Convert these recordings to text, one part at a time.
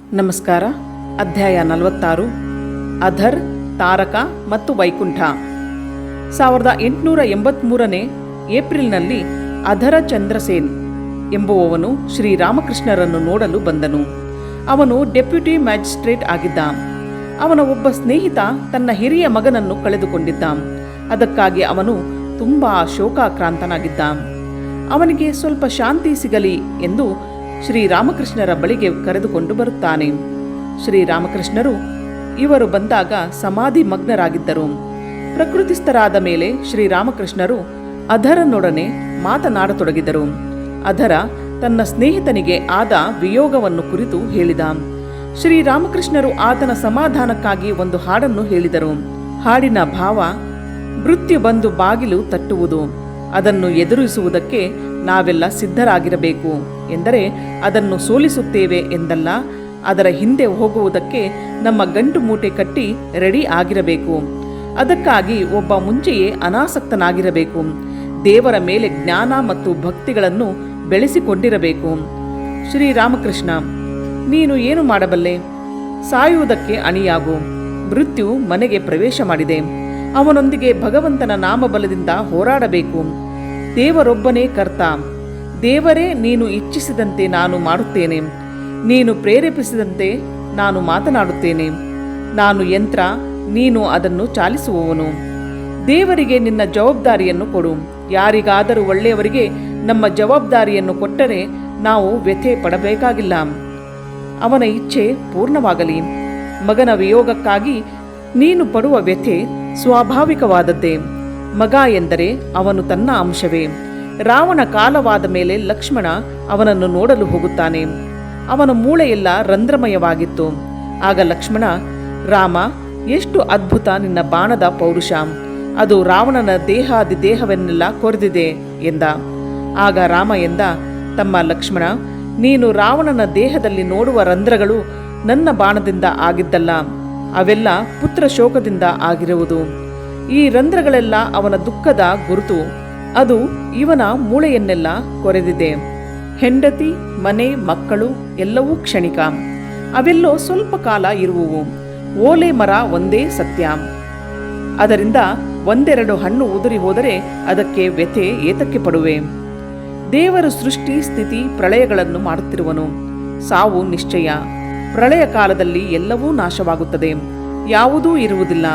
ನಮಸ್ಕಾರ. ಅಧ್ಯಾಯ 46 ಅಧರ್, ತಾರಕ ಮತ್ತು ವೈಕುಂಠ. 1883ನೇ ಏಪ್ರಿಲ್ನಲ್ಲಿ ಅಧರ ಚಂದ್ರಸೇನ್ ಎಂಬುವವನು ಶ್ರೀರಾಮಕೃಷ್ಣರನ್ನು ನೋಡಲು ಬಂದನು. ಅವನು ಡೆಪ್ಯೂಟಿ ಮ್ಯಾಜಿಸ್ಟ್ರೇಟ್ ಆಗಿದ್ದ. ಅವನ ಒಬ್ಬ ಸ್ನೇಹಿತ ತನ್ನ ಹಿರಿಯ ಮಗನನ್ನು ಕಳೆದುಕೊಂಡಿದ್ದ. ಅದಕ್ಕಾಗಿ ಅವನು ತುಂಬ ಶೋಕಾಕ್ರಾಂತನಾಗಿದ್ದ. ಅವನಿಗೆ ಸ್ವಲ್ಪ ಶಾಂತಿ ಸಿಗಲಿ ಎಂದು ಶ್ರೀರಾಮಕೃಷ್ಣರ ಬಳಿಗೆ ಕರೆದುಕೊಂಡು ಬರುತ್ತಾನೆ. ಶ್ರೀರಾಮಕೃಷ್ಣರು ಇವರು ಬಂದಾಗ ಸಮಾಧಿ ಮಗ್ನರಾಗಿದ್ದರು. ಪ್ರಕೃತಿಸ್ಥರಾದ ಮೇಲೆ ಶ್ರೀರಾಮಕೃಷ್ಣರು ಅಧರನೊಡನೆ ಮಾತನಾಡತೊಡಗಿದರು. ಅಧರ ತನ್ನ ಸ್ನೇಹಿತನಿಗೆ ಆದ ವಿಯೋಗವನ್ನು ಕುರಿತು ಹೇಳಿದ. ಶ್ರೀರಾಮಕೃಷ್ಣರು ಆತನ ಸಮಾಧಾನಕ್ಕಾಗಿ ಒಂದು ಹಾಡನ್ನು ಹೇಳಿದರು. ಹಾಡಿನ ಭಾವ, ಮೃತ್ಯು ಬಂದು ಬಾಗಿಲು ತಟ್ಟುವುದು, ಅದನ್ನು ಎದುರಿಸುವುದಕ್ಕೆ ನಾವೆಲ್ಲ ಸಿದ್ಧರಾಗಿರಬೇಕು. ಎಂದರೆ ಅದನ್ನು ಸೋಲಿಸುತ್ತೇವೆ ಎಂದಲ್ಲ, ಅದರ ಹಿಂದೆ ಹೋಗುವುದಕ್ಕೆ ನಮ್ಮ ಗಂಟು ಮೂಟೆ ಕಟ್ಟಿ ರೆಡಿ ಆಗಿರಬೇಕು. ಅದಕ್ಕಾಗಿ ಒಬ್ಬ ಮುಂಚೆಯೇ ಅನಾಸಕ್ತನಾಗಿರಬೇಕು. ದೇವರ ಮೇಲೆ ಜ್ಞಾನ ಮತ್ತು ಭಕ್ತಿಗಳನ್ನು ಬೆಳೆಸಿಕೊಂಡಿರಬೇಕು. ಶ್ರೀರಾಮಕೃಷ್ಣ, ನೀನು ಏನು ಮಾಡಬಲ್ಲೆ? ಸಾಯುವುದಕ್ಕೆ ಅಣಿಯಾಗು. ಮೃತ್ಯು ಮನೆಗೆ ಪ್ರವೇಶ ಮಾಡಿದೆ. ಅವನೊಂದಿಗೆ ಭಗವಂತನ ನಾಮಬಲದಿಂದ ಹೋರಾಡಬೇಕು. ದೇವರೊಬ್ಬನೇ ಕರ್ತ. ದೇವರೇ ನೀನು ಇಚ್ಛಿಸಿದಂತೆ ನಾನು ಮಾಡುತ್ತೇನೆ, ನೀನು ಪ್ರೇರೇಪಿಸಿದಂತೆ ನಾನು ಮಾತನಾಡುತ್ತೇನೆ. ನಾನು ಯಂತ್ರ, ನೀನು ಅದನ್ನು ಚಾಲಿಸುವವನು. ದೇವರಿಗೆ ನಿನ್ನ ಜವಾಬ್ದಾರಿಯನ್ನು ಕೊಡು. ಯಾರಿಗಾದರೂ ಒಳ್ಳೆಯವರಿಗೆ ನಮ್ಮ ಜವಾಬ್ದಾರಿಯನ್ನು ಕೊಟ್ಟರೆ ನಾವು ವ್ಯಥೆ ಪಡಬೇಕಾಗಿಲ್ಲ. ಅವನ ಇಚ್ಛೆ ಪೂರ್ಣವಾಗಲಿ. ಮಗನ ವಿಯೋಗಕ್ಕಾಗಿ ನೀನು ಪಡುವ ವ್ಯಥೆ ಸ್ವಾಭಾವಿಕವಾದದ್ದೇ. ಮಗ ಎಂದರೆ ಅವನು ತನ್ನ ಅಂಶವೇ. ರಾವಣ ಕಾಲವಾದ ಮೇಲೆ ಲಕ್ಷ್ಮಣ ಅವನನ್ನು ನೋಡಲು ಹೋಗುತ್ತಾನೆ. ಅವನ ಮೂಳೆಯೆಲ್ಲ ರಂಧ್ರಮಯವಾಗಿತ್ತು. ಆಗ ಲಕ್ಷ್ಮಣ, ರಾಮ, ಎಷ್ಟು ಅದ್ಭುತ ನಿನ್ನ ಬಾಣದ ಪೌರುಷ, ಅದು ರಾವಣನ ದೇಹವನ್ನೆಲ್ಲ ಕೊರೆದಿದೆ ಎಂದ. ಆಗ ರಾಮ ಎಂದ, ತಮ್ಮ ಲಕ್ಷ್ಮಣ, ನೀನು ರಾವಣನ ದೇಹದಲ್ಲಿ ನೋಡುವ ರಂಧ್ರಗಳು ನನ್ನ ಬಾಣದಿಂದ ಆಗಿದ್ದಲ್ಲ, ಅವೆಲ್ಲ ಪುತ್ರ ಶೋಕದಿಂದ ಆಗಿರುವುದು. ಈ ರಂಧ್ರಗಳೆಲ್ಲ ಅವನ ದುಃಖದ ಗುರುತು. ಅದು ಇವನ ಮೂಳೆಯನ್ನೆಲ್ಲ ಕೊರೆದಿದೆ. ಹೆಂಡತಿ, ಮನೆ, ಮಕ್ಕಳು ಎಲ್ಲವೂ ಕ್ಷಣಿಕ. ಅವೆಲ್ಲೋ ಸ್ವಲ್ಪ ಕಾಲ ಇರುವುವು. ಓಲೆ ಮರ ಒಂದೇ ಸತ್ಯ. ಅದರಿಂದ ಒಂದೆರಡು ಹಣ್ಣು ಉದುರಿ ಹೋದರೆ ಅದಕ್ಕೆ ವ್ಯಥೆ ಏತಕ್ಕೆ ಪಡುವೆ? ದೇವರು ಸೃಷ್ಟಿ, ಸ್ಥಿತಿ, ಪ್ರಳಯಗಳನ್ನು ಮಾಡುತ್ತಿರುವನು. ಸಾವು ನಿಶ್ಚಯ. ಪ್ರಳಯ ಕಾಲದಲ್ಲಿ ಎಲ್ಲವೂ ನಾಶವಾಗುತ್ತದೆ, ಯಾವುದೂ ಇರುವುದಿಲ್ಲ.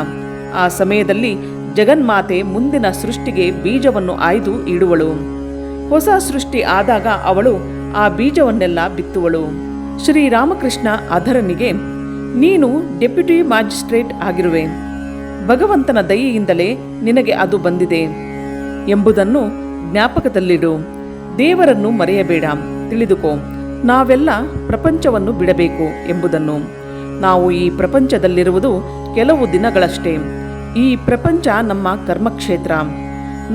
ಆ ಸಮಯದಲ್ಲಿ ಜಗನ್ಮಾತೆ ಮುಂದಿನ ಸೃಷ್ಟಿಗೆ ಬೀಜವನ್ನು ಆಯ್ದು ಇಡುವಳು. ಹೊಸ ಸೃಷ್ಟಿ ಆದಾಗ ಅವಳು ಆ ಬೀಜವನ್ನೆಲ್ಲ ಬಿತ್ತುವಳು. ಶ್ರೀರಾಮಕೃಷ್ಣ ಅಧರನಿಗೆ, ನೀನು ಡೆಪ್ಯೂಟಿ ಮ್ಯಾಜಿಸ್ಟ್ರೇಟ್ ಆಗಿರುವೆ. ಭಗವಂತನ ದಯೆಯಿಂದಲೇ ನಿನಗೆ ಅದು ಬಂದಿದೆ ಎಂಬುದನ್ನು ಜ್ಞಾಪಕದಲ್ಲಿಡು. ದೇವರನ್ನು ಮರೆಯಬೇಡ. ತಿಳಿದುಕೋ, ನಾವೆಲ್ಲ ಪ್ರಪಂಚವನ್ನು ಬಿಡಬೇಕು ಎಂಬುದನ್ನು. ನಾವು ಈ ಪ್ರಪಂಚದಲ್ಲಿರುವುದು ಕೆಲವು ದಿನಗಳಷ್ಟೇ. ಈ ಪ್ರಪಂಚ ನಮ್ಮ ಕರ್ಮಕ್ಷೇತ್ರ.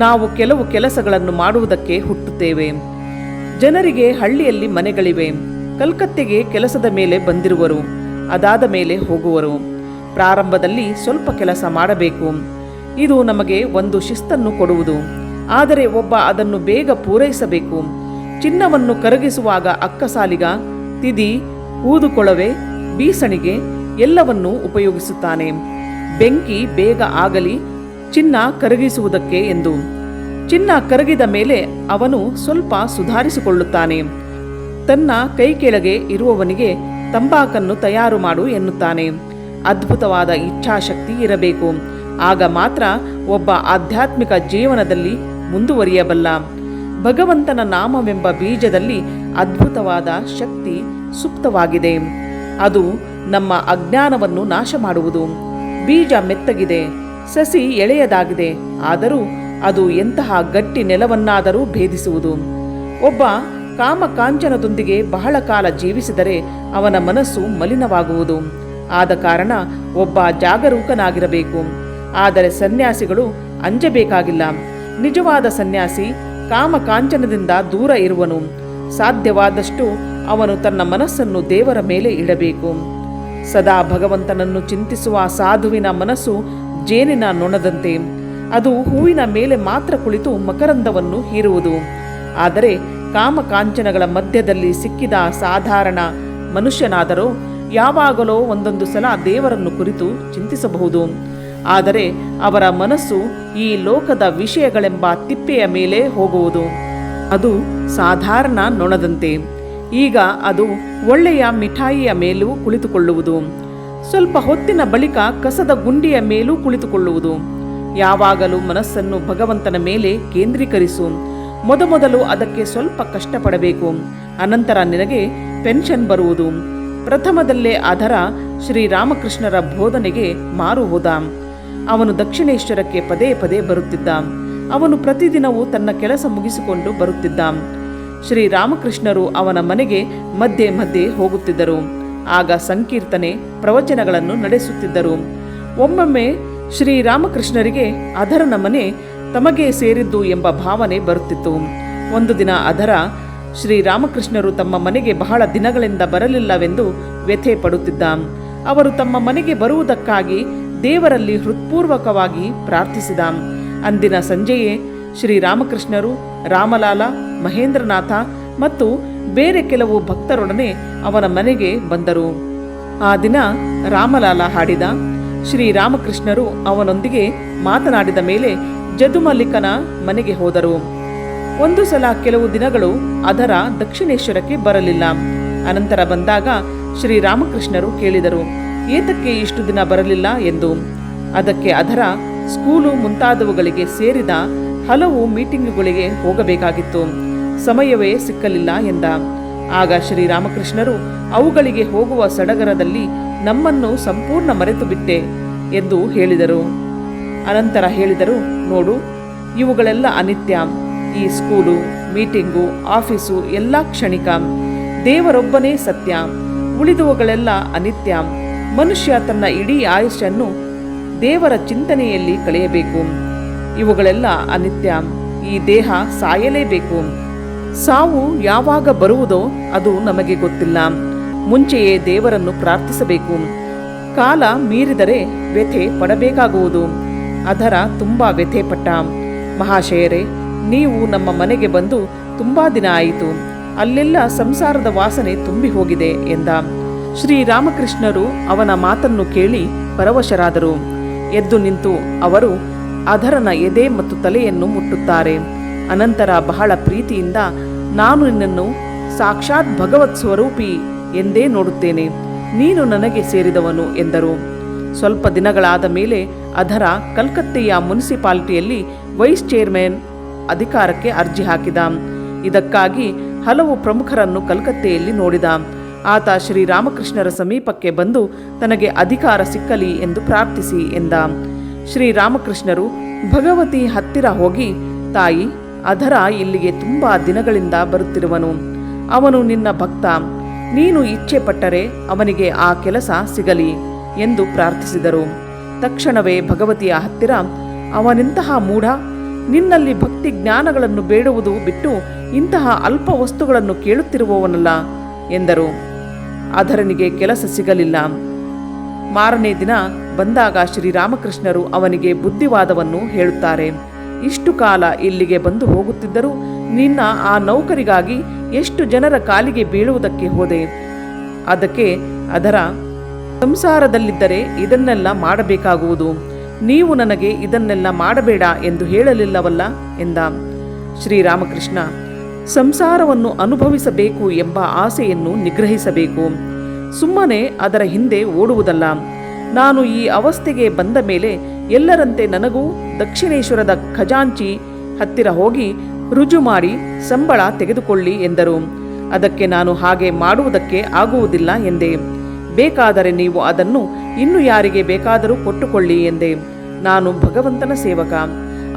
ನಾವು ಕೆಲವು ಕೆಲಸಗಳನ್ನು ಮಾಡುವುದಕ್ಕೆ ಹುಟ್ಟುತ್ತೇವೆ. ಜನರಿಗೆ ಹಳ್ಳಿಯಲ್ಲಿ ಮನೆಗಳಿವೆ. ಕಲ್ಕತ್ತೆಗೆ ಕೆಲಸದ ಮೇಲೆ ಬಂದಿರುವರು, ಅದಾದ ಮೇಲೆ ಹೋಗುವರು. ಪ್ರಾರಂಭದಲ್ಲಿ ಸ್ವಲ್ಪ ಕೆಲಸ ಮಾಡಬೇಕು. ಇದು ನಮಗೆ ಒಂದು ಶಿಸ್ತನ್ನು ಕೊಡುವುದು. ಆದರೆ ಒಬ್ಬ ಅದನ್ನು ಬೇಗ ಪೂರೈಸಬೇಕು. ಚಿನ್ನವನ್ನು ಕರಗಿಸುವಾಗ ಅಕ್ಕಸಾಲಿಗ, ತಿದಿ, ಊದುಕೊಳವೆ, ಬೀಸಣಿಗೆ ಎಲ್ಲವನ್ನೂ ಉಪಯೋಗಿಸುತ್ತಾನೆ. ಬೆಂಕಿ ಬೇಗ ಆಗಲಿ ಚಿನ್ನ ಕರಗಿಸುವುದಕ್ಕೆ ಎಂದು. ಚಿನ್ನ ಕರಗಿದ ಮೇಲೆ ಅವನು ಸ್ವಲ್ಪ ಸುಧಾರಿಸಿಕೊಳ್ಳುತ್ತಾನೆ. ತನ್ನ ಕೈ ಕೆಳಗೆ ಇರುವವನಿಗೆ ತಂಬಾಕನ್ನು ತಯಾರು ಮಾಡು ಎನ್ನುತ್ತಾನೆ. ಅದ್ಭುತವಾದ ಇಚ್ಛಾಶಕ್ತಿ ಇರಬೇಕು. ಆಗ ಮಾತ್ರ ಒಬ್ಬ ಆಧ್ಯಾತ್ಮಿಕ ಜೀವನದಲ್ಲಿ ಮುಂದುವರಿಯಬಲ್ಲ. ಭಗವಂತನ ನಾಮವೆಂಬ ಬೀಜದಲ್ಲಿ ಅದ್ಭುತವಾದ ಶಕ್ತಿ ಸುಪ್ತವಾಗಿದೆ. ಅದು ನಮ್ಮ ಅಜ್ಞಾನವನ್ನು ನಾಶ ಮಾಡುವುದು. ಬೀಜ ಮೆತ್ತಗಿದೆ, ಸಸಿ ಎಳೆಯದಾಗಿದೆ, ಆದರೂ ಅದು ಎಂತಹ ಗಟ್ಟಿ ನೆಲವನ್ನಾದರೂ ಭೇದಿಸುವುದು. ಒಬ್ಬ ಕಾಮಕಾಂಚನದೊಂದಿಗೆ ಬಹಳ ಕಾಲ ಜೀವಿಸಿದರೆ ಅವನ ಮನಸ್ಸು ಮಲಿನವಾಗುವುದು. ಆದ ಕಾರಣ ಒಬ್ಬ ಜಾಗರೂಕನಾಗಿರಬೇಕು. ಆದರೆ ಸನ್ಯಾಸಿಗಳು ಅಂಜಬೇಕಾಗಿಲ್ಲ. ನಿಜವಾದ ಸನ್ಯಾಸಿ ಕಾಮಕಾಂಚನದಿಂದ ದೂರ ಇರುವನು. ಸಾಧ್ಯವಾದಷ್ಟು ಅವನು ತನ್ನ ಮನಸ್ಸನ್ನು ದೇವರ ಮೇಲೆ ಇಡಬೇಕು. ಸದಾ ಭಗವಂತನನ್ನು ಚಿಂತಿಸುವ ಸಾಧುವಿನ ಮನಸ್ಸು ಜೇನಿನ ನೊಣದಂತೆ. ಅದು ಹೂವಿನ ಮೇಲೆ ಮಾತ್ರ ಕುಳಿತು ಮಕರಂದವನ್ನು ಹೀರುವುದು. ಆದರೆ ಕಾಮಕಾಂಚನಗಳ ಮಧ್ಯದಲ್ಲಿ ಸಿಕ್ಕಿದ ಸಾಧಾರಣ ಮನುಷ್ಯನಾದರೂ ಯಾವಾಗಲೋ ಒಂದೊಂದು ಸಲ ದೇವರನ್ನು ಕುರಿತು ಚಿಂತಿಸಬಹುದು. ಆದರೆ ಅವರ ಮನಸ್ಸು ಈ ಲೋಕದ ವಿಷಯಗಳೆಂಬ ತಿಪ್ಪೆಯ ಮೇಲೆ ಹೋಗುವುದು. ಅದು ಸಾಧಾರಣ ನೊಣದಂತೆ. ಈಗ ಅದು ಒಳ್ಳೆಯ ಮಿಠಾಯಿಯ ಮೇಲೂ ಕುಳಿತುಕೊಳ್ಳುವುದು, ಸ್ವಲ್ಪ ಹೊತ್ತಿನ ಬಳಿಕ ಕಸದ ಗುಂಡಿಯ ಮೇಲೂ ಕುಳಿತುಕೊಳ್ಳುವುದು. ಯಾವಾಗಲೂ ಮನಸ್ಸನ್ನು ಭಗವಂತನ ಮೇಲೆ ಕೇಂದ್ರೀಕರಿಸು. ಮೊದಮೊದಲು ಅದಕ್ಕೆ ಸ್ವಲ್ಪ ಕಷ್ಟಪಡಬೇಕು, ಅನಂತರ ನಿನಗೆ ಪೆನ್ಷನ್ ಬರುವುದು. ಪ್ರಥಮದಲ್ಲೇ ಅದರ ಶ್ರೀರಾಮಕೃಷ್ಣರ ಬೋಧನೆಗೆ ಮಾರು ಹೋದ. ಅವನು ದಕ್ಷಿಣೇಶ್ವರಕ್ಕೆ ಪದೇ ಪದೇ ಬರುತ್ತಿದ್ದ. ಅವನು ಪ್ರತಿದಿನವೂ ತನ್ನ ಕೆಲಸ ಮುಗಿಸಿಕೊಂಡು ಬರುತ್ತಿದ್ದ. ಶ್ರೀರಾಮಕೃಷ್ಣರು ಅವನ ಮನೆಗೆ ಮಧ್ಯೆ ಮಧ್ಯೆ ಹೋಗುತ್ತಿದ್ದರು. ಆಗ ಸಂಕೀರ್ತನೆ, ಪ್ರವಚನಗಳನ್ನು ನಡೆಸುತ್ತಿದ್ದರು. ಒಮ್ಮೊಮ್ಮೆ ಶ್ರೀರಾಮಕೃಷ್ಣರಿಗೆ ಅದರನ ಮನೆ ತಮಗೆ ಸೇರಿದ್ದು ಎಂಬ ಭಾವನೆ ಬರುತ್ತಿತ್ತು. ಒಂದು ದಿನ ಅದರ ಶ್ರೀರಾಮಕೃಷ್ಣರು ತಮ್ಮ ಮನೆಗೆ ಬಹಳ ದಿನಗಳಿಂದ ಬರಲಿಲ್ಲವೆಂದು ವ್ಯಥೆ ಪಡುತ್ತಿದ್ದ. ಅವರು ತಮ್ಮ ಮನೆಗೆ ಬರುವುದಕ್ಕಾಗಿ ದೇವರಲ್ಲಿ ಹೃತ್ಪೂರ್ವಕವಾಗಿ ಪ್ರಾರ್ಥಿಸಿದ. ಅಂದಿನ ಸಂಜೆಯೇ ಶ್ರೀರಾಮಕೃಷ್ಣರು ರಾಮಲಾಲ, ಮಹೇಂದ್ರನಾಥ ಮತ್ತು ಬೇರೆ ಕೆಲವು ಭಕ್ತರೊಡನೆ ಅವನ ಮನೆಗೆ ಬಂದರು. ಆ ದಿನ ರಾಮಲಾಲ ಹಾಡಿದ. ಶ್ರೀರಾಮಕೃಷ್ಣರು ಅವನೊಂದಿಗೆ ಮಾತನಾಡಿದ ಮೇಲೆ ಜದುಮಲ್ಲಿಕನ ಮನೆಗೆ ಹೋದರು. ಒಂದು ಸಲ ಕೆಲವು ದಿನಗಳು ಅದರ ದಕ್ಷಿಣೇಶ್ವರಕ್ಕೆ ಬರಲಿಲ್ಲ. ಅನಂತರ ಬಂದಾಗ ಶ್ರೀರಾಮಕೃಷ್ಣರು ಕೇಳಿದರು, ಏತಕ್ಕೆ ಇಷ್ಟು ದಿನ ಬರಲಿಲ್ಲ ಎಂದು. ಅದಕ್ಕೆ ಅದರ ಸ್ಕೂಲು ಮುಂತಾದವುಗಳಿಗೆ ಸೇರಿದ ಹಲವು ಮೀಟಿಂಗುಗಳಿಗೆ ಹೋಗಬೇಕಾಗಿತ್ತು, ಸಮಯವೇ ಸಿಕ್ಕಲಿಲ್ಲ ಎಂದ. ಆಗ ಶ್ರೀರಾಮಕೃಷ್ಣರು ಅವುಗಳಿಗೆ ಹೋಗುವ ಸಡಗರದಲ್ಲಿ ನಮ್ಮನ್ನು ಸಂಪೂರ್ಣ ಮರೆತು ಬಿಟ್ಟೆ ಎಂದು ಹೇಳಿದರು. ಅನಂತರ ಹೇಳಿದರು, ನೋಡು, ಇವುಗಳೆಲ್ಲ ಅನಿತ್ಯ. ಈ ಸ್ಕೂಲು, ಮೀಟಿಂಗು, ಆಫೀಸು ಎಲ್ಲ ಕ್ಷಣಿಕ. ದೇವರೊಬ್ಬನೇ ಸತ್ಯ, ಉಳಿದವುಗಳೆಲ್ಲ ಅನಿತ್ಯ. ಮನುಷ್ಯ ತನ್ನ ಇಡೀ ಆಯುಷ್ಯನ್ನು ದೇವರ ಚಿಂತನೆಯಲ್ಲಿ ಕಳೆಯಬೇಕು. ಇವುಗಳೆಲ್ಲ ಅನಿತ್ಯ. ಈ ದೇಹ ಸಾಯಲೇಬೇಕು. ಸಾವು ಯಾವಾಗ ಬರುವುದೋ ಅದು ನಮಗೆ ಗೊತ್ತಿಲ್ಲ. ಮುಂಚೆಯೇ ದೇವರನ್ನು ಪ್ರಾರ್ಥಿಸಬೇಕು. ಕಾಲ ಮೀರಿದರೆ ವ್ಯಥೆ ಪಡಬೇಕಾಗುವುದು. ಅದರ ತುಂಬ ವ್ಯಥೆ ಪಟ್ಟ. ಮಹಾಶಯರೇ, ನೀವು ನಮ್ಮ ಮನೆಗೆ ಬಂದು ತುಂಬಾ ದಿನ ಆಯಿತು. ಅಲ್ಲೆಲ್ಲ ಸಂಸಾರದ ವಾಸನೆ ತುಂಬಿ ಹೋಗಿದೆ ಎಂದ. ಶ್ರೀರಾಮಕೃಷ್ಣರು ಅವನ ಮಾತನ್ನು ಕೇಳಿ ಪರವಶರಾದರು. ಎದ್ದು ನಿಂತು ಅವರು ಅದರನ ಎದೆ ಮತ್ತು ತಲೆಯನ್ನು ಮುಟ್ಟುತ್ತಾರೆ. ಅನಂತರ ಬಹಳ ಪ್ರೀತಿಯಿಂದ, ನಾನು ನಿನ್ನನ್ನು ಸಾಕ್ಷಾತ್ ಭಗವತ್ ಸ್ವರೂಪಿ ಎಂದೇ ನೋಡುತ್ತೇನೆ, ನೀನು ನನಗೆ ಸೇರಿದವನು ಎಂದರು. ಸ್ವಲ್ಪ ದಿನಗಳಾದ ಮೇಲೆ ಅದರ ಕಲ್ಕತ್ತೆಯ ಮುನ್ಸಿಪಾಲಿಟಿಯಲ್ಲಿ ವೈಸ್ ಚೇರ್ಮನ್ ಅಧಿಕಾರಕ್ಕೆ ಅರ್ಜಿ ಹಾಕಿದ. ಇದಕ್ಕಾಗಿ ಹಲವು ಪ್ರಮುಖರನ್ನು ಕಲ್ಕತ್ತೆಯಲ್ಲಿ ನೋಡಿದ. ಆತ ಶ್ರೀರಾಮಕೃಷ್ಣರ ಸಮೀಪಕ್ಕೆ ಬಂದು ತನಗೆ ಅಧಿಕಾರ ಸಿಕ್ಕಲಿ ಎಂದು ಪ್ರಾರ್ಥಿಸಿ ಎಂದ. ಶ್ರೀರಾಮಕೃಷ್ಣರು ಭಗವತಿ ಹತ್ತಿರ ಹೋಗಿ, ತಾಯಿ, ಅದರ ಇಲ್ಲಿಗೆ ತುಂಬಾ ದಿನಗಳಿಂದ ಬರುತ್ತಿರುವನು. ಅವನು ನಿನ್ನ ಭಕ್ತ. ನೀನು ಇಚ್ಛೆ ಪಟ್ಟರೆ ಅವನಿಗೆ ಆ ಕೆಲಸ ಸಿಗಲಿ ಎಂದು ಪ್ರಾರ್ಥಿಸಿದರು. ತಕ್ಷಣವೇ ಭಗವತಿಯ ಹತ್ತಿರ, ಅವನೆಂತಹ ಮೂಢ, ನಿನ್ನಲ್ಲಿ ಭಕ್ತಿ ಜ್ಞಾನಗಳನ್ನು ಬೇಡುವುದು ಬಿಟ್ಟು ಇಂತಹ ಅಲ್ಪ ವಸ್ತುಗಳನ್ನು ಕೇಳುತ್ತಿರುವವನಲ್ಲ ಎಂದರು. ಅದರನಿಗೆ ಕೆಲಸ ಸಿಗಲಿಲ್ಲ. ಮಾರನೇ ದಿನ ಬಂದಾಗ ಶ್ರೀರಾಮಕೃಷ್ಣರು ಅವನಿಗೆ ಬುದ್ಧಿವಾದವನ್ನು ಹೇಳುತ್ತಾರೆ. ಇಷ್ಟು ಕಾಲ ಇಲ್ಲಿಗೆ ಬಂದು ಹೋಗುತ್ತಿದ್ದರೂ ನಿನ್ನ ಆ ನೌಕರಿಗಾಗಿ ಎಷ್ಟು ಜನರ ಕಾಲಿಗೆ ಬೀಳುವುದಕ್ಕೆ ಹೋದೆ. ಅದಕ್ಕೆ ಅದರ ಸಂಸಾರದಲ್ಲಿದ್ದರೆ ಇದನ್ನೆಲ್ಲ ಮಾಡಬೇಕಾಗುವುದು. ನೀವು ನನಗೆ ಇದನ್ನೆಲ್ಲ ಮಾಡಬೇಡ ಎಂದು ಹೇಳಲಿಲ್ಲವಲ್ಲ ಎಂದ. ಶ್ರೀರಾಮಕೃಷ್ಣ, ಸಂಸಾರವನ್ನು ಅನುಭವಿಸಬೇಕು ಎಂಬ ಆಸೆಯನ್ನು ನಿಗ್ರಹಿಸಬೇಕು, ಸುಮ್ಮನೆ ಅದರ ಹಿಂದೆ ಓಡುವುದಲ್ಲ. ನಾನು ಈ ಅವಸ್ಥೆಗೆ ಬಂದ ಮೇಲೆ ಎಲ್ಲರಂತೆ ನನಗೂ ದಕ್ಷಿಣೇಶ್ವರದ ಖಜಾಂಚಿ ಹತ್ತಿರ ಹೋಗಿ ರುಜು ಮಾಡಿ ಸಂಬಳ ತೆಗೆದುಕೊಳ್ಳಿ ಎಂದರು. ಅದಕ್ಕೆ ನಾನು ಹಾಗೆ ಮಾಡುವುದಕ್ಕೆ ಆಗುವುದಿಲ್ಲ ಎಂದೆ. ಬೇಕಾದರೆ ನೀವು ಅದನ್ನು ಇನ್ನು ಯಾರಿಗೆ ಬೇಕಾದರೂ ಕೊಟ್ಟುಕೊಳ್ಳಿ ಎಂದೆ. ನಾನು ಭಗವಂತನ ಸೇವಕ,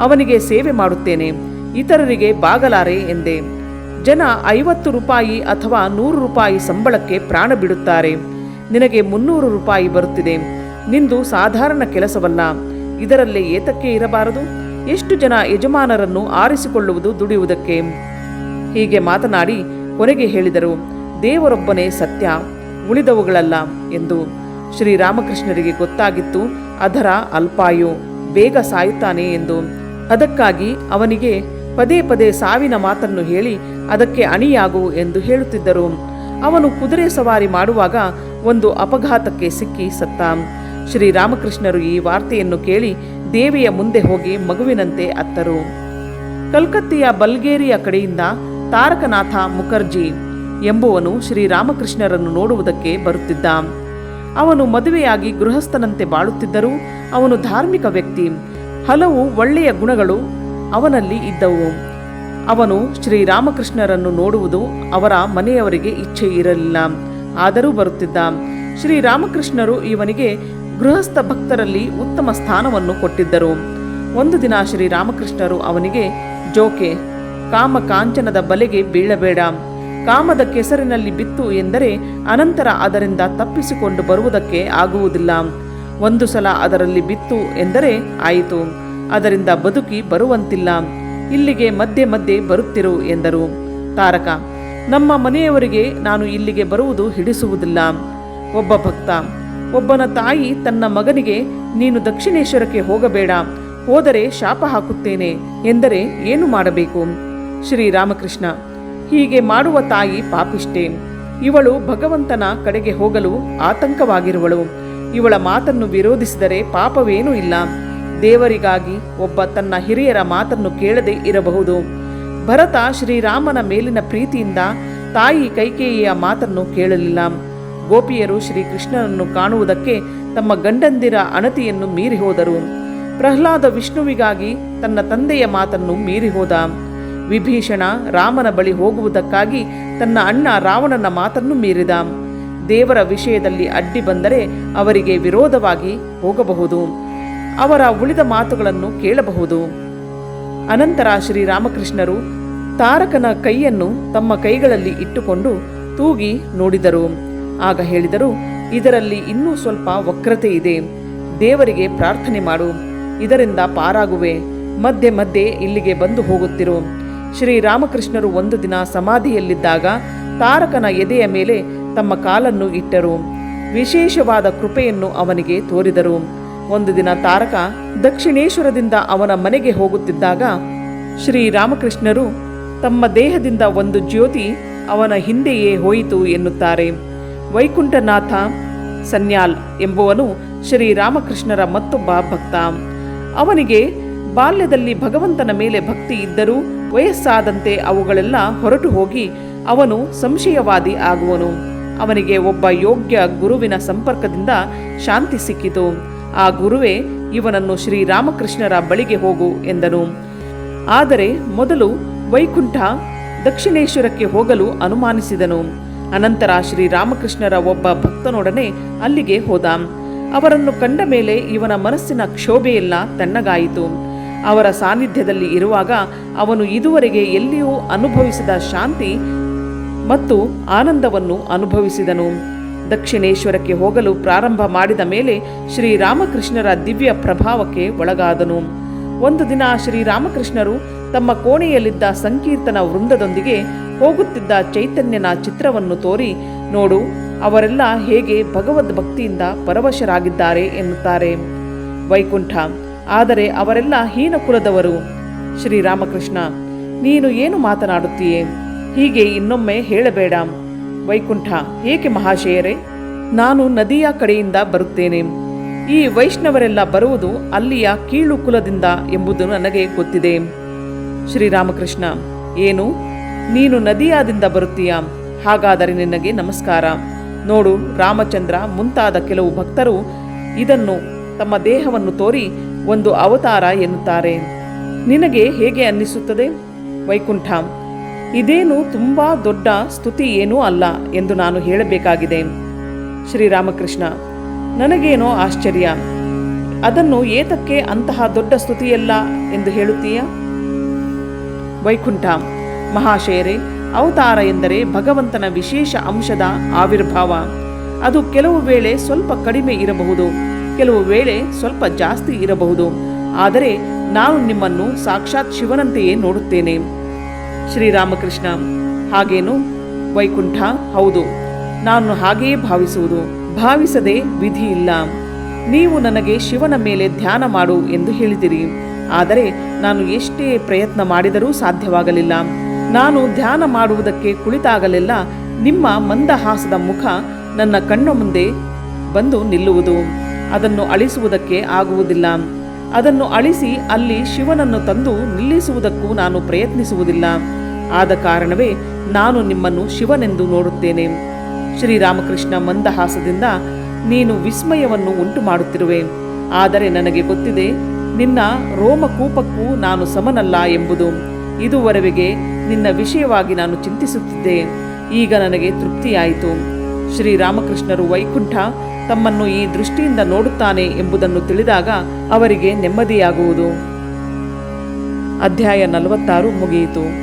ಅವನಿಗೆ ಸೇವೆ ಮಾಡುತ್ತೇನೆ, ಇತರರಿಗೆ ಬಾಗಲಾರೆ ಎಂದೆ. ಜನ 50 ರೂಪಾಯಿ ಅಥವಾ 100 ರೂಪಾಯಿ ಸಂಬಳಕ್ಕೆ ಪ್ರಾಣ ಬಿಡುತ್ತಾರೆ. ನಿನಗೆ 300 ರೂಪಾಯಿ ಬರುತ್ತಿದೆ. ನಿಂದು ಸಾಧಾರಣ ಕೆಲಸವಲ್ಲ. ಇದರಲ್ಲೇ ಏತಕ್ಕೆ ಇರಬಾರದು? ಎಷ್ಟು ಜನ ಯಜಮಾನರನ್ನು ಆರಿಸಿಕೊಳ್ಳುವುದು ದುಡಿಯುವುದಕ್ಕೆ. ಹೀಗೆ ಮಾತನಾಡಿ ಕೊನೆಗೆ ಹೇಳಿದರು, ದೇವರೊಬ್ಬನೇ ಸತ್ಯ, ಉಳಿದವುಗಳಲ್ಲ ಎಂದು. ಶ್ರೀರಾಮಕೃಷ್ಣರಿಗೆ ಗೊತ್ತಾಗಿತ್ತು ಅದರ ಅಲ್ಪಾಯು, ಬೇಗ ಸಾಯುತ್ತಾನೆ ಎಂದು. ಅದಕ್ಕಾಗಿ ಅವನಿಗೆ ಪದೇ ಪದೇ ಸಾವಿನ ಮಾತನ್ನು ಹೇಳಿ ಅದಕ್ಕೆ ಅಣಿಯಾಗು ಎಂದು ಹೇಳುತ್ತಿದ್ದರು. ಅವನು ಕುದುರೆ ಸವಾರಿ ಮಾಡುವಾಗ ಒಂದು ಅಪಘಾತಕ್ಕೆ ಸಿಕ್ಕಿ ಸತ್ತ. ಶ್ರೀರಾಮಕೃಷ್ಣರು ಈ ವಾರ್ತೆಯನ್ನು ಕೇಳಿ ದೇವಿಯ ಮುಂದೆ ಹೋಗಿ ಮಗುವಿನಂತೆ ಅತ್ತರು. ಕಲ್ಕತ್ತೆಯ ಬಲ್ಗೇರಿಯ ಕಡೆಯಿಂದ ತಾರಕನಾಥ ಮುಖರ್ಜಿ ಎಂಬುವನು ಶ್ರೀರಾಮಕೃಷ್ಣರನ್ನು ನೋಡುವುದಕ್ಕೆ ಬರುತ್ತಿದ್ದ. ಅವನು ಮದುವೆಯಾಗಿ ಗೃಹಸ್ಥನಂತೆ ಬಾಳುತ್ತಿದ್ದರೂ ಅವನು ಧಾರ್ಮಿಕ ವ್ಯಕ್ತಿ. ಹಲವು ಒಳ್ಳೆಯ ಗುಣಗಳು ಅವನಲ್ಲಿ ಇದ್ದವು. ಅವನು ಶ್ರೀರಾಮಕೃಷ್ಣರನ್ನು ನೋಡುವುದು ಅವರ ಮನೆಯವರಿಗೆ ಇಚ್ಛೆ ಇರಲಿಲ್ಲ, ಆದರೂ ಬರುತ್ತಿದ್ದ. ಶ್ರೀರಾಮಕೃಷ್ಣರು ಇವನಿಗೆ ಗೃಹಸ್ಥ ಭಕ್ತರಲ್ಲಿ ಉತ್ತಮ ಸ್ಥಾನವನ್ನು ಕೊಟ್ಟಿದ್ದರು. ಒಂದು ದಿನ ಶ್ರೀರಾಮಕೃಷ್ಣರು ಅವನಿಗೆ, ಜೋಕೆ, ಕಾಮ ಕಾಂಚನದ ಬಲೆಗೆ ಬೀಳಬೇಡ. ಕಾಮದ ಕೆಸರಿನಲ್ಲಿ ಬಿತ್ತು ಎಂದರೆ ಅನಂತರ ಅದರಿಂದ ತಪ್ಪಿಸಿಕೊಂಡು ಬರುವುದಕ್ಕೆ ಆಗುವುದಿಲ್ಲ. ಒಂದು ಸಲ ಅದರಲ್ಲಿ ಬಿತ್ತು ಎಂದರೆ ಆಯಿತು, ಅದರಿಂದ ಬದುಕಿ ಬರುವಂತಿಲ್ಲ. ಇಲ್ಲಿಗೆ ಮಧ್ಯೆ ಮಧ್ಯೆ ಬರುತ್ತಿರು ಎಂದರು. ತಾರಕ, ನಮ್ಮ ಮನೆಯವರಿಗೆ ನಾನು ಇಲ್ಲಿಗೆ ಬರುವುದು ಹಿಡಿಸುವುದಿಲ್ಲ. ಒಬ್ಬ ಭಕ್ತ, ಒಬ್ಬನ ತಾಯಿ ತನ್ನ ಮಗನಿಗೆ, ನೀನು ದಕ್ಷಿಣೇಶ್ವರಕ್ಕೆ ಹೋಗಬೇಡ, ಹೋದರೆ ಶಾಪ ಹಾಕುತ್ತೇನೆ ಎಂದರೆ ಏನು ಮಾಡಬೇಕು? ಶ್ರೀರಾಮಕೃಷ್ಣ, ಹೀಗೆ ಮಾಡುವ ತಾಯಿ ಪಾಪಿಷ್ಟೆ. ಇವಳು ಭಗವಂತನ ಕಡೆಗೆ ಹೋಗಲು ಆತಂಕವಾಗಿರುವಳು. ಇವಳ ಮಾತನ್ನು ವಿರೋಧಿಸಿದರೆ ಪಾಪವೇನೂ ಇಲ್ಲ. ದೇವರಿಗಾಗಿ ಒಬ್ಬ ತನ್ನ ಹಿರಿಯರ ಮಾತನ್ನು ಕೇಳದೆ ಇರಬಹುದು. ಭರತ ಶ್ರೀರಾಮನ ಮೇಲಿನ ಪ್ರೀತಿಯಿಂದ ತಾಯಿ ಕೈಕೇಯಿಯ ಮಾತನ್ನು ಕೇಳಲಿಲ್ಲ. ಗೋಪಿಯರು ಶ್ರೀಕೃಷ್ಣನನ್ನು ಕಾಣುವುದಕ್ಕೆ ತಮ್ಮ ಗಂಡಂದಿರ ಅಣತಿಯನ್ನು ಮೀರಿ ಹೋದರು. ಪ್ರಹ್ಲಾದ ವಿಷ್ಣುವಿಗಾಗಿ ತನ್ನ ತಂದೆಯ ಮಾತನ್ನು ಮೀರಿ ಹೋದ. ವಿಭೀಷಣ ರಾಮನ ಬಳಿ ಹೋಗುವುದಕ್ಕಾಗಿ ತನ್ನ ಅಣ್ಣ ರಾವಣನ ಮಾತನ್ನು ಮೀರಿದ. ದೇವರ ವಿಷಯದಲ್ಲಿ ಅಡ್ಡಿ ಬಂದರೆ ಅವರಿಗೆ ವಿರೋಧವಾಗಿ ಹೋಗಬಹುದು, ಅವರ ಉಳಿದ ಮಾತುಗಳನ್ನು ಕೇಳಬಹುದು. ಅನಂತರ ಶ್ರೀರಾಮಕೃಷ್ಣರು ತಾರಕನ ಕೈಯನ್ನು ತಮ್ಮ ಕೈಗಳಲ್ಲಿ ಇಟ್ಟುಕೊಂಡು ತೂಗಿ ನೋಡಿದರು. ಆಗ ಹೇಳಿದರು, ಇದರಲ್ಲಿ ಇನ್ನೂ ಸ್ವಲ್ಪ ವಕ್ರತೆ ಇದೆ. ದೇವರಿಗೆ ಪ್ರಾರ್ಥನೆ ಮಾಡು, ಇದರಿಂದ ಪಾರಾಗುವೆ. ಮಧ್ಯೆ ಮಧ್ಯೆ ಇಲ್ಲಿಗೆ ಬಂದು ಹೋಗುತ್ತಿರು. ಶ್ರೀರಾಮಕೃಷ್ಣರು ಒಂದು ದಿನ ಸಮಾಧಿಯಲ್ಲಿದ್ದಾಗ ತಾರಕನ ಎದೆಯ ಮೇಲೆ ತಮ್ಮ ಕಾಲನ್ನು ಇಟ್ಟರು. ವಿಶೇಷವಾದ ಕೃಪೆಯನ್ನು ಅವನಿಗೆ ತೋರಿದರು. ಒಂದು ದಿನ ತಾರಕ ದಕ್ಷಿಣೇಶ್ವರದಿಂದ ಅವನ ಮನೆಗೆ ಹೋಗುತ್ತಿದ್ದಾಗ ಶ್ರೀರಾಮಕೃಷ್ಣರು ತಮ್ಮ ದೇಹದಿಂದ ಒಂದು ಜ್ಯೋತಿ ಅವನ ಹಿಂದೆಯೇ ಹೋಯಿತು ಎನ್ನುತ್ತಾರೆ. ವೈಕುಂಠನಾಥ ಸನ್ಯಾಲ್ ಎಂಬುವನು ಶ್ರೀರಾಮಕೃಷ್ಣರ ಮತ್ತೊಬ್ಬ ಭಕ್ತ. ಅವನಿಗೆ ಬಾಲ್ಯದಲ್ಲಿ ಭಗವಂತನ ಮೇಲೆ ಭಕ್ತಿ ಇದ್ದರೂ ವಯಸ್ಸಾದಂತೆ ಅವುಗಳೆಲ್ಲ ಹೊರಟು ಹೋಗಿ ಅವನು ಸಂಶಯವಾದಿ ಆಗುವನು. ಅವನಿಗೆ ಒಬ್ಬ ಯೋಗ್ಯ ಗುರುವಿನ ಸಂಪರ್ಕದಿಂದ ಶಾಂತಿ ಸಿಕ್ಕಿತು. ಆ ಗುರುವೇ ಇವನನ್ನು ಶ್ರೀರಾಮಕೃಷ್ಣರ ಬಳಿಗೆ ಹೋಗು ಎಂದನು. ಆದರೆ ಮೊದಲು ವೈಕುಂಠ ದಕ್ಷಿಣೇಶ್ವರಕ್ಕೆ ಹೋಗಲು ಅನುಮಾನಿಸಿದನು. ಅನಂತರ ಶ್ರೀರಾಮಕೃಷ್ಣರ ಒಬ್ಬ ಭಕ್ತನೊಡನೆ ಅಲ್ಲಿಗೆ ಹೋದ. ಅವರನ್ನು ಕಂಡ ಮೇಲೆ ಇವನ ಮನಸ್ಸಿನ ಕ್ಷೋಭೆಯೆಲ್ಲ ತಣ್ಣಗಾಯಿತು. ಅವರ ಸಾನ್ನಿಧ್ಯದಲ್ಲಿ ಇರುವಾಗ ಅವನು ಇದುವರೆಗೆ ಎಲ್ಲಿಯೂ ಅನುಭವಿಸಿದ ಶಾಂತಿ ಮತ್ತು ಆನಂದವನ್ನು ಅನುಭವಿಸಿದನು. ದಕ್ಷಿಣೇಶ್ವರಕ್ಕೆ ಹೋಗಲು ಪ್ರಾರಂಭ ಮಾಡಿದ ಮೇಲೆ ಶ್ರೀರಾಮಕೃಷ್ಣರ ದಿವ್ಯ ಪ್ರಭಾವಕ್ಕೆ ಒಳಗಾದನು. ಒಂದು ದಿನ ಶ್ರೀರಾಮಕೃಷ್ಣರು ತಮ್ಮ ಕೋಣೆಯಲ್ಲಿದ್ದ ಸಂಕೀರ್ತನ ವೃಂದದೊಂದಿಗೆ ಹೋಗುತ್ತಿದ್ದ ಚೈತನ್ಯನ ಚಿತ್ರವನ್ನು ತೋರಿ, ನೋಡು, ಅವರೆಲ್ಲ ಹೇಗೆ ಭಗವದ್ ಭಕ್ತಿಯಿಂದ ಪರವಶರಾಗಿದ್ದಾರೆ ಎನ್ನುತ್ತಾರೆ. ವೈಕುಂಠ, ಆದರೆ ಅವರೆಲ್ಲ ಹೀನ ಕುಲದವರು. ಶ್ರೀರಾಮಕೃಷ್ಣ, ನೀನು ಏನು ಮಾತನಾಡುತ್ತೀಯೇ? ಹೀಗೆ ಇನ್ನೊಮ್ಮೆ ಹೇಳಬೇಡ. ವೈಕುಂಠ, ಏಕೆ ಮಹಾಶಯರೇ? ನಾನು ನದಿಯ ಕಡೆಯಿಂದ ಬರುತ್ತೇನೆ. ಈ ವೈಷ್ಣವರೆಲ್ಲ ಬರುವುದು ಅಲ್ಲಿಯ ಕೀಳು ಕುಲದಿಂದ ಎಂಬುದು ನನಗೆ ಗೊತ್ತಿದೆ. ಶ್ರೀರಾಮಕೃಷ್ಣ, ಏನು, ನೀನು ನದಿಯಾದಿಂದ ಬರುತ್ತೀಯಾ? ಹಾಗಾದರೆ ನಿನಗೆ ನಮಸ್ಕಾರ. ನೋಡು, ರಾಮಚಂದ್ರ ಮುಂತಾದ ಕೆಲವು ಭಕ್ತರು ಇದನ್ನು ತಮ್ಮ ದೇಹವನ್ನು ತೋರಿ ಒಂದು ಅವತಾರ ಎನ್ನುತ್ತಾರೆ. ನಿನಗೆ ಹೇಗೆ ಅನ್ನಿಸುತ್ತದೆ? ವೈಕುಂಠ, ಇದೇನು ತುಂಬಾ ದೊಡ್ಡ ಸ್ತುತಿ ಏನೂ ಅಲ್ಲ ಎಂದು ನಾನು ಹೇಳಬೇಕಾಗಿದೆ. ಶ್ರೀರಾಮಕೃಷ್ಣ, ನನಗೇನೋ ಆಶ್ಚರ್ಯ. ಅದನ್ನು ಏತಕ್ಕೆ ಅಂತಹ ದೊಡ್ಡ ಸ್ತುತಿಯಲ್ಲ ಎಂದು ಹೇಳುತ್ತೀಯಾ? ವೈಕುಂಠ, ಮಹಾಶಯರೇ, ಅವತಾರ ಎಂದರೆ ಭಗವಂತನ ವಿಶೇಷ ಅಂಶದ ಆವಿರ್ಭಾವ. ಅದು ಕೆಲವು ವೇಳೆ ಸ್ವಲ್ಪ ಕಡಿಮೆ ಇರಬಹುದು, ಕೆಲವು ವೇಳೆ ಸ್ವಲ್ಪ ಜಾಸ್ತಿ ಇರಬಹುದು. ಆದರೆ ನಾನು ನಿಮ್ಮನ್ನು ಸಾಕ್ಷಾತ್ ಶಿವನಂತೆಯೇ ನೋಡುತ್ತೇನೆ. ಶ್ರೀರಾಮಕೃಷ್ಣ, ಹಾಗೇನು? ವೈಕುಂಠ, ಹೌದು, ನಾನು ಹಾಗೆಯೇ ಭಾವಿಸುವುದು. ಭಾವಿಸದೆ ವಿಧಿ ಇಲ್ಲ. ನೀವು ನನಗೆ ಶಿವನ ಮೇಲೆ ಧ್ಯಾನ ಮಾಡು ಎಂದು ಹೇಳಿದಿರಿ. ಆದರೆ ನಾನು ಎಷ್ಟೇ ಪ್ರಯತ್ನ ಮಾಡಿದರೂ ಸಾಧ್ಯವಾಗಲಿಲ್ಲ. ನಾನು ಧ್ಯಾನ ಮಾಡುವುದಕ್ಕೆ ಕುಳಿತಾಗಲೆಲ್ಲ ನಿಮ್ಮ ಮಂದಹಾಸದ ಮುಖ ನನ್ನ ಕಣ್ಣ ಮುಂದೆ ಬಂದು ನಿಲ್ಲುವುದು. ಅದನ್ನು ಅಳಿಸುವುದಕ್ಕೆ ಆಗುವುದಿಲ್ಲ. ಅದನ್ನು ಅಳಿಸಿ ಅಲ್ಲಿ ಶಿವನನ್ನು ತಂದು ನಿಲ್ಲಿಸುವುದಕ್ಕೂ ನಾನು ಪ್ರಯತ್ನಿಸುವುದಿಲ್ಲ. ಆದ ಕಾರಣವೇ ನಾನು ನಿಮ್ಮನ್ನು ಶಿವನೆಂದು ನೋಡುತ್ತೇನೆ. ಶ್ರೀರಾಮಕೃಷ್ಣ ಮಂದಹಾಸದಿಂದ, ನೀನು ವಿಸ್ಮಯವನ್ನು ಉಂಟು ಮಾಡುತ್ತಿರುವೆ. ಆದರೆ ನನಗೆ ಗೊತ್ತಿದೆ, ನಿನ್ನ ರೋಮಕೂಪಕ್ಕೂ ನಾನು ಸಮನಲ್ಲ ಎಂಬುದು. ಇದುವರೆಗೆ ನಿನ್ನ ವಿಷಯವಾಗಿ ನಾನು ಚಿಂತಿಸುತ್ತಿದ್ದೆ. ಈಗ ನನಗೆ ತೃಪ್ತಿಯಾಯಿತು. ಶ್ರೀರಾಮಕೃಷ್ಣರು ವೈಕುಂಠ ತಮ್ಮನ್ನು ಈ ದೃಷ್ಟಿಯಿಂದ ನೋಡುತ್ತಾನೆ ಎಂಬುದನ್ನು ತಿಳಿದಾಗ ಅವರಿಗೆ ನೆಮ್ಮದಿಯಾಗುವುದು. ಅಧ್ಯಾಯ 46 ಮುಗಿಯಿತು.